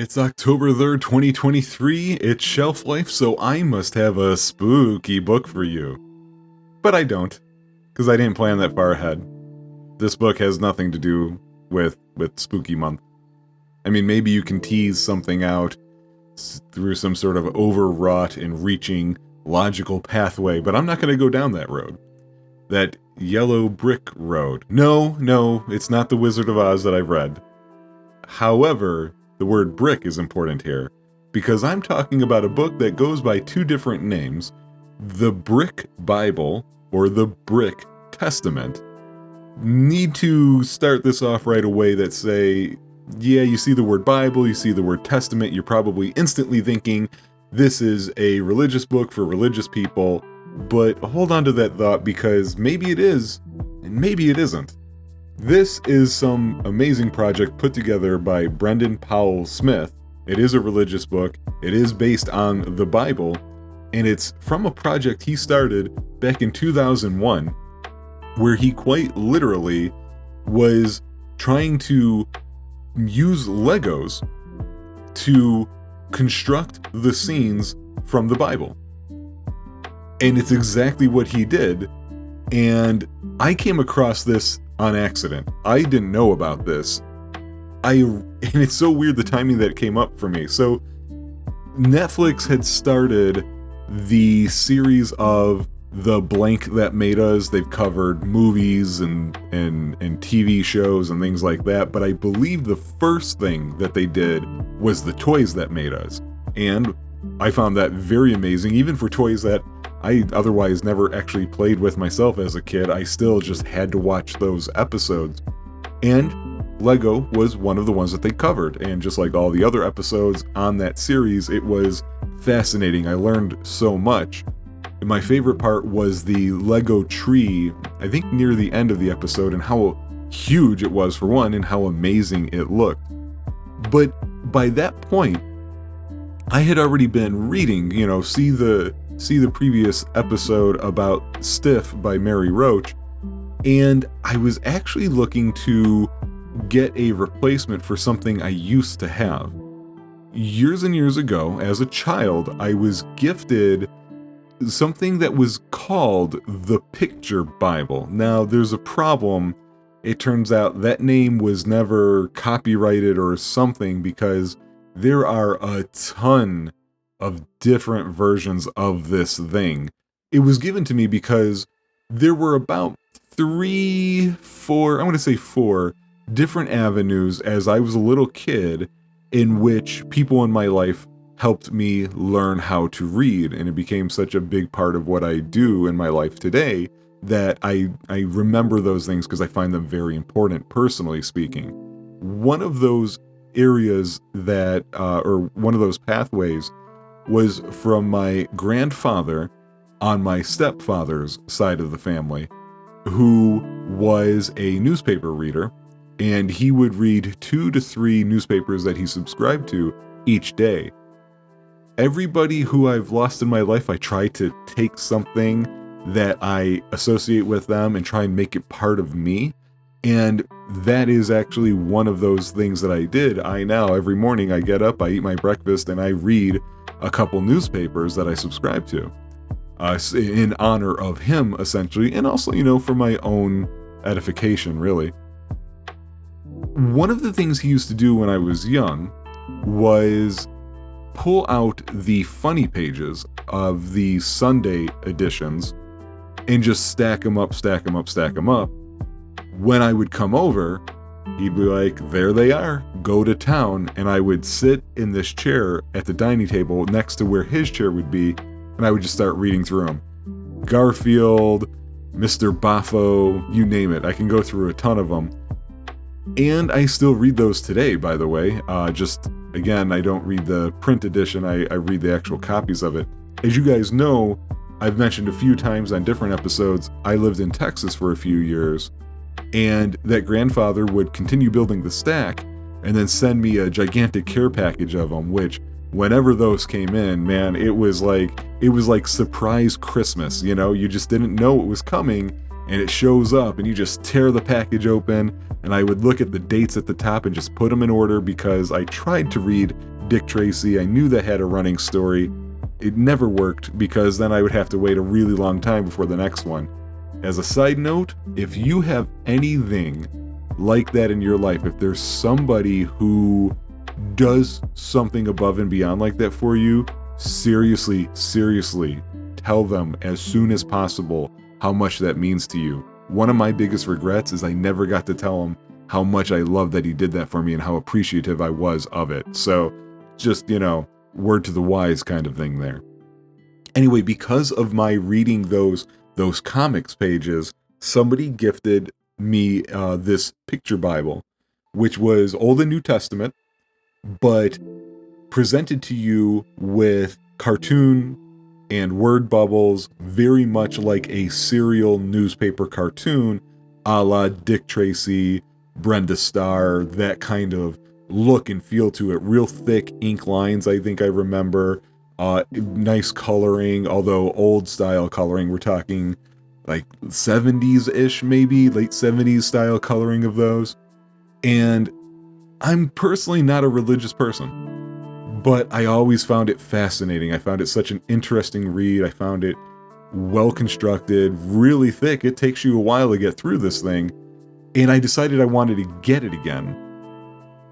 It's October 3rd, 2023. It's shelf life, so I must have a spooky book for you. But I don't, because I didn't plan that far ahead. This book has nothing to do with spooky month. I mean, maybe you can tease something out through some sort of overwrought and reaching logical pathway, but I'm not going to go down that road. That yellow brick road. No, it's not The Wizard of Oz that I've read. However, the word brick is important here, because I'm talking about a book that goes by two different names, the Brick Bible or the Brick Testament. Need to start this off right away that say, yeah, you see the word Bible, you see the word Testament, you're probably instantly thinking this is a religious book for religious people, but hold on to that thought because maybe it is, and maybe it isn't. This is some amazing project put together by Brendan Powell Smith. It is a religious book, it is based on the Bible, and it's from a project he started back in 2001, where he quite literally was trying to use Legos to construct the scenes from the Bible. And it's exactly what he did, and I came across this on accident. I didn't know about this. And it's so weird the timing that came up for me. So Netflix had started the series of The Blank That Made Us. They've covered movies and TV shows and things like that, but I believe the first thing that they did was The Toys That Made Us. And I found that very amazing, even for toys that I otherwise never actually played with myself as a kid. I still just had to watch those episodes. And Lego was one of the ones that they covered. And just like all the other episodes on that series, it was fascinating. I learned so much. And my favorite part was the Lego tree, I think near the end of the episode, and how huge it was for one, and how amazing it looked. But by that point, I had already been reading, see the previous episode about Stiff by Mary Roach, and I was actually looking to get a replacement for something I used to have. Years and years ago, as a child, I was gifted something that was called the Picture Bible. Now, there's a problem. It turns out that name was never copyrighted or something, because there are a ton of different versions of this thing. It was given to me because there were about 4 different avenues as I was a little kid in which people in my life helped me learn how to read, and it became such a big part of what I do in my life today that I remember those things because I find them very important, personally speaking. One of those areas that, or one of those pathways, was from my grandfather on my stepfather's side of the family, who was a newspaper reader, and he would read 2 to 3 newspapers that he subscribed to each day. Everybody who I've lost in my life, I try to take something that I associate with them and try and make it part of me. And that is actually one of those things that I did. Every morning I get up, I eat my breakfast, and I read a couple newspapers that I subscribe to in honor of him, essentially, and also, for my own edification, really. One of the things he used to do when I was young was pull out the funny pages of the Sunday editions and just stack them up. When I would come over, he'd be like, there they are, go to town. And I would sit in this chair at the dining table next to where his chair would be, and I would just start reading through them. Garfield, Mr. Boffo, you name it. I can go through a ton of them. And I still read those today, by the way. Again, I don't read the print edition, I read the actual copies of it. As you guys know, I've mentioned a few times on different episodes, I lived in Texas for a few years, and that grandfather would continue building the stack and then send me a gigantic care package of them, which whenever those came in, man, it was like surprise Christmas, you just didn't know it was coming, and it shows up and you just tear the package open, and I would look at the dates at the top and just put them in order because I tried to read Dick Tracy. I knew that had a running story. It never worked because then I would have to wait a really long time before the next one. As a side note, if you have anything like that in your life, if there's somebody who does something above and beyond like that for you, seriously tell them as soon as possible how much that means to you. One of my biggest regrets is I never got to tell him how much I love that he did that for me and how appreciative I was of it. So just, word to the wise kind of thing there. Anyway, because of my reading those comics pages, somebody gifted me this picture Bible, which was Old and New Testament, but presented to you with cartoon and word bubbles, very much like a serial newspaper cartoon, a la Dick Tracy, Brenda Starr, that kind of look and feel to it. Real thick ink lines, I think I remember. Nice coloring, although old style coloring. We're talking like 70s-ish, maybe, late 70s style coloring of those. And I'm personally not a religious person, but I always found it fascinating. I found it such an interesting read. I found it well constructed, really thick. It takes you a while to get through this thing. And I decided I wanted to get it again.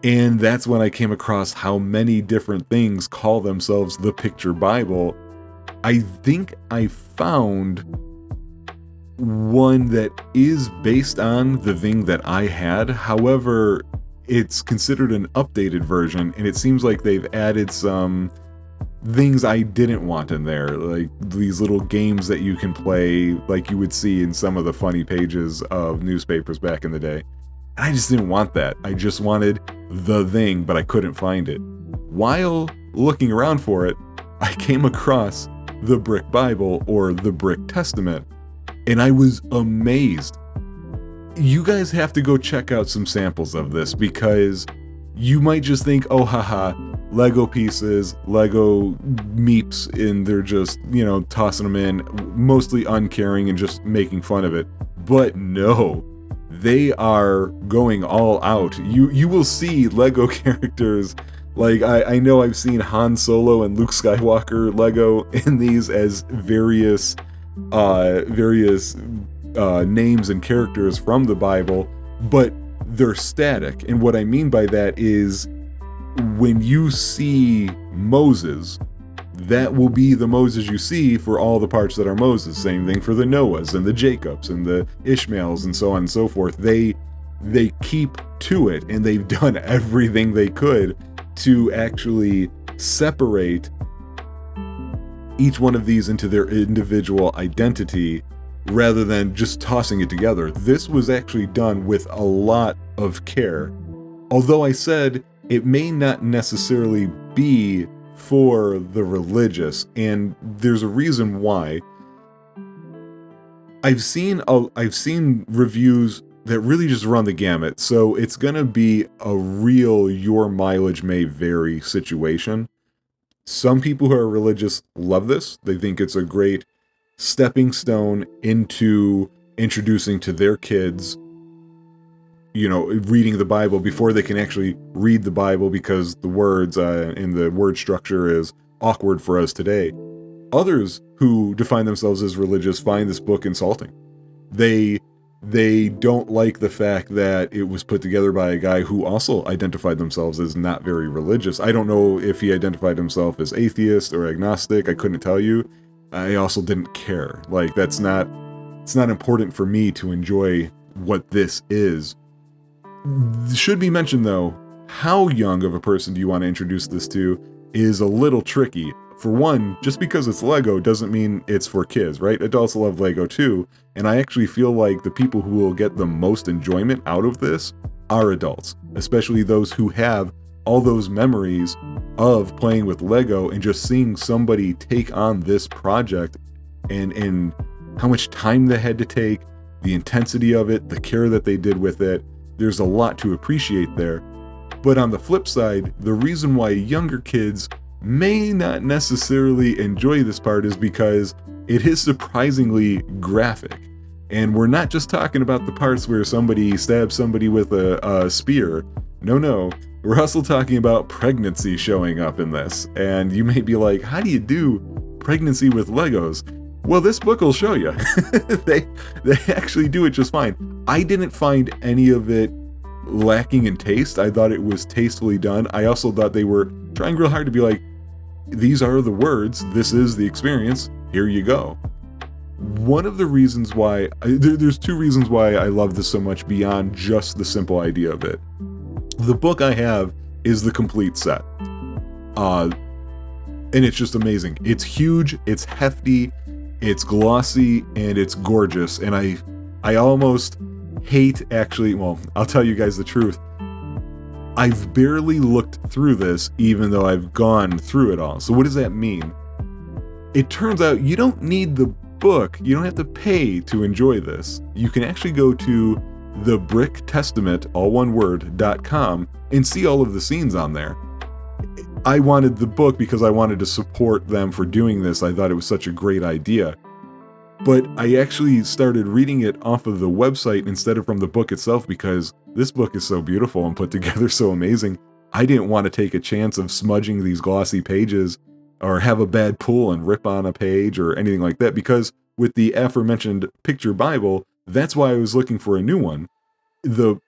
And that's when I came across how many different things call themselves the Picture Bible. I think I found one that is based on the thing that I had. However, it's considered an updated version, and it seems like they've added some things I didn't want in there, like these little games that you can play like you would see in some of the funny pages of newspapers back in the day. I just didn't want that. I just wanted the thing, but I couldn't find it. While looking around for it, I came across the Brick Bible, or the Brick Testament, and I was amazed. You guys have to go check out some samples of this, because you might just think, oh haha, Lego pieces, Lego meeps, and they're just, tossing them in, mostly uncaring and just making fun of it. But no, they are going all out. You will see Lego characters, like I know I've seen Han Solo and Luke Skywalker Lego in these as various names and characters from the Bible, but they're static. And what I mean by that is, when you see Moses, that will be the Moses you see for all the parts that are Moses. Same thing for the Noahs and the Jacobs and the Ishmaels and so on and so forth. They keep to it, and they've done everything they could to actually separate each one of these into their individual identity rather than just tossing it together. This was actually done with a lot of care. Although I said it may not necessarily be for the religious, and there's a reason why. I've seen reviews that really just run the gamut, so it's gonna be a real your mileage may vary situation. Some people who are religious love this. They think it's a great stepping stone into introducing to their kids, reading the Bible before they can actually read the Bible, because the words and the word structure is awkward for us today. Others who define themselves as religious find this book insulting. They don't like the fact that it was put together by a guy who also identified themselves as not very religious. I don't know if he identified himself as atheist or agnostic. I couldn't tell you. I also didn't care. Like, it's not important for me to enjoy what this is. Should be mentioned though, how young of a person do you want to introduce this to is a little tricky. For one, just because it's Lego doesn't mean it's for kids, right? Adults love Lego too, and I actually feel like the people who will get the most enjoyment out of this are adults, especially those who have all those memories of playing with Lego and just seeing somebody take on this project and how much time they had to take, the intensity of it, the care that they did with it. There's a lot to appreciate there. But on the flip side, the reason why younger kids may not necessarily enjoy this part is because it is surprisingly graphic. And we're not just talking about the parts where somebody stabs somebody with a spear. No. We're also talking about pregnancy showing up in this. And you may be like, how do you do pregnancy with Legos? Well, this book will show you. They actually do it just fine. I didn't find any of it lacking in taste. I thought it was tastefully done. I also thought they were trying real hard to be like, these are the words, this is the experience, here you go. One of the reasons why, there's two reasons why I love this so much beyond just the simple idea of it. The book I have is the complete set. And it's just amazing. It's huge, it's hefty, it's glossy, and it's gorgeous. And I almost hate actually, well, I'll tell you guys the truth. I've barely looked through this, even though I've gone through it all. So what does that mean? It turns out you don't need the book, you don't have to pay to enjoy this. You can actually go to thebricktestament, all one word.com, and see all of the scenes on there. I wanted the book because I wanted to support them for doing this. I thought it was such a great idea. But I actually started reading it off of the website instead of from the book itself because this book is so beautiful and put together so amazing. I didn't want to take a chance of smudging these glossy pages or have a bad pull and rip on a page or anything like that, because with the aforementioned picture Bible, that's why I was looking for a new one. The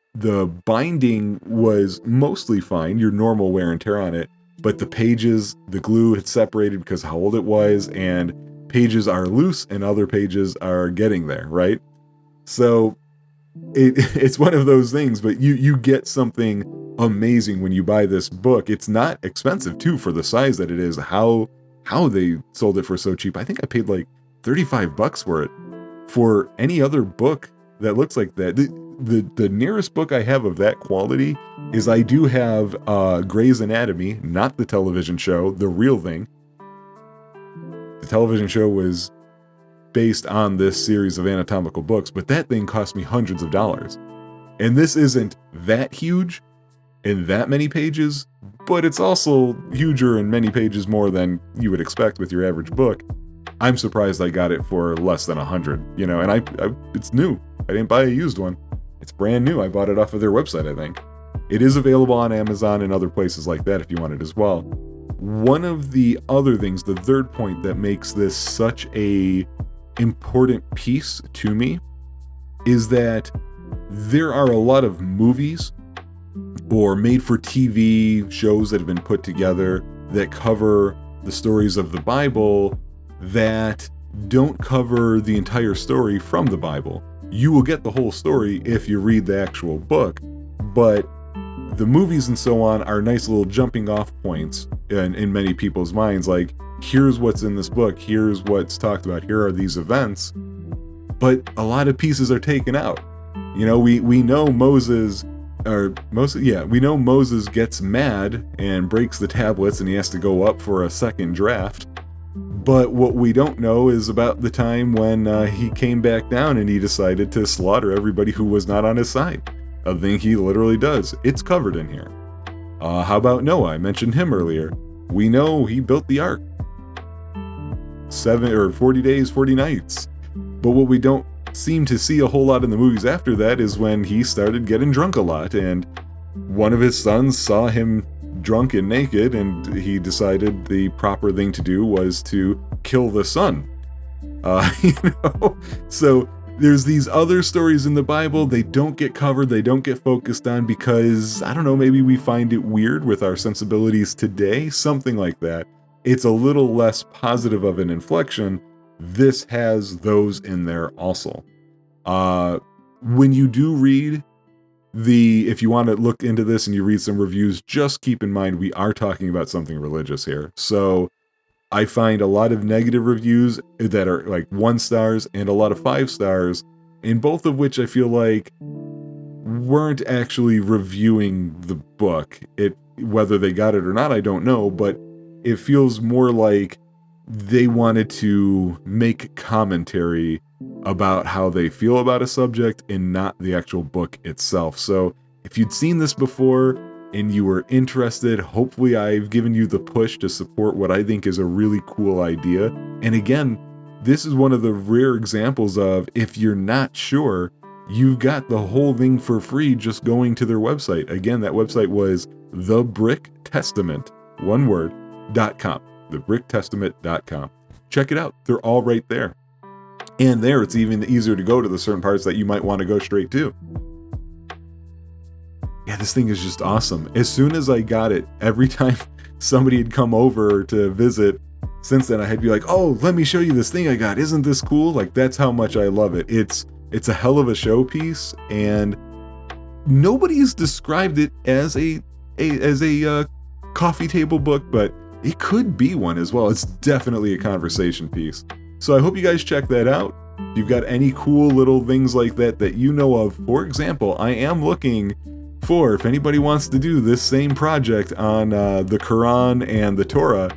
binding was mostly fine, your normal wear and tear on it, but the pages, the glue had separated because how old it was, and pages are loose and other pages are getting there, right? So it's one of those things, but you get something amazing when you buy this book. It's not expensive too for the size that it is. How they sold it for so cheap. I think I paid like $35 for it. For any other book that looks like that, the nearest book I have of that quality is I do have Grey's Anatomy, not the television show, the real thing. The television show was based on this series of anatomical books, but that thing cost me hundreds of dollars. And this isn't that huge in that many pages, but it's also huger in many pages more than you would expect with your average book. I'm surprised I got it for less than 100, and I it's new. I didn't buy a used one. It's brand new. I bought it off of their website, I think. It is available on Amazon and other places like that if you want it as well. One of the other things, the third point that makes this such a important piece to me, is that there are a lot of movies or made-for-TV shows that have been put together that cover the stories of the Bible that don't cover the entire story from the Bible. You will get the whole story if you read the actual book, but the movies and so on are nice little jumping off points in many people's minds, like, here's what's in this book, here's what's talked about, here are these events, but a lot of pieces are taken out. We know Moses gets mad and breaks the tablets and he has to go up for a second draft. But what we don't know is about the time when he came back down and he decided to slaughter everybody who was not on his side. A thing he literally does. It's covered in here. How about Noah? I mentioned him earlier. We know he built the ark. 40 days, 40 nights. But what we don't seem to see a whole lot in the movies after that is when he started getting drunk a lot, and one of his sons saw him drunk and naked, and he decided the proper thing to do was to kill the son. So there's these other stories in the Bible, they don't get covered, they don't get focused on because, I don't know, maybe we find it weird with our sensibilities today, something like that. It's a little less positive of an inflection. This has those in there also. When you do read if you want to look into this and you read some reviews, just keep in mind we are talking about something religious here. So I find a lot of negative reviews that are like 1 stars and a lot of 5 stars, and both of which I feel like weren't actually reviewing the book. Whether they got it or not, I don't know, but it feels more like they wanted to make commentary about how they feel about a subject and not the actual book itself. So if you'd seen this before and you were interested, hopefully I've given you the push to support what I think is a really cool idea. And again, this is one of the rare examples of, if you're not sure, you've got the whole thing for free just going to their website. Again, that website was thebricktestament, one word, .com, thebricktestament.com. Check it out. They're all right there. And there, it's even easier to go to the certain parts that you might want to go straight to. Yeah, this thing is just awesome. As soon as I got it, every time somebody had come over to visit, since then I had to be like, oh, let me show you this thing I got. Isn't this cool? Like, that's how much I love it. It's a hell of a showpiece, and nobody's described it as a coffee table book, but it could be one as well. It's definitely a conversation piece. So I hope you guys check that out. If you've got any cool little things like that that you know of, for example, I am looking for, if anybody wants to do this same project on the Quran and the Torah,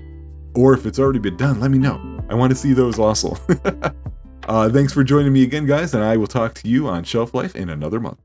or if it's already been done, let me know. I want to see those also. Thanks for joining me again, guys, and I will talk to you on Shelf Life in another month.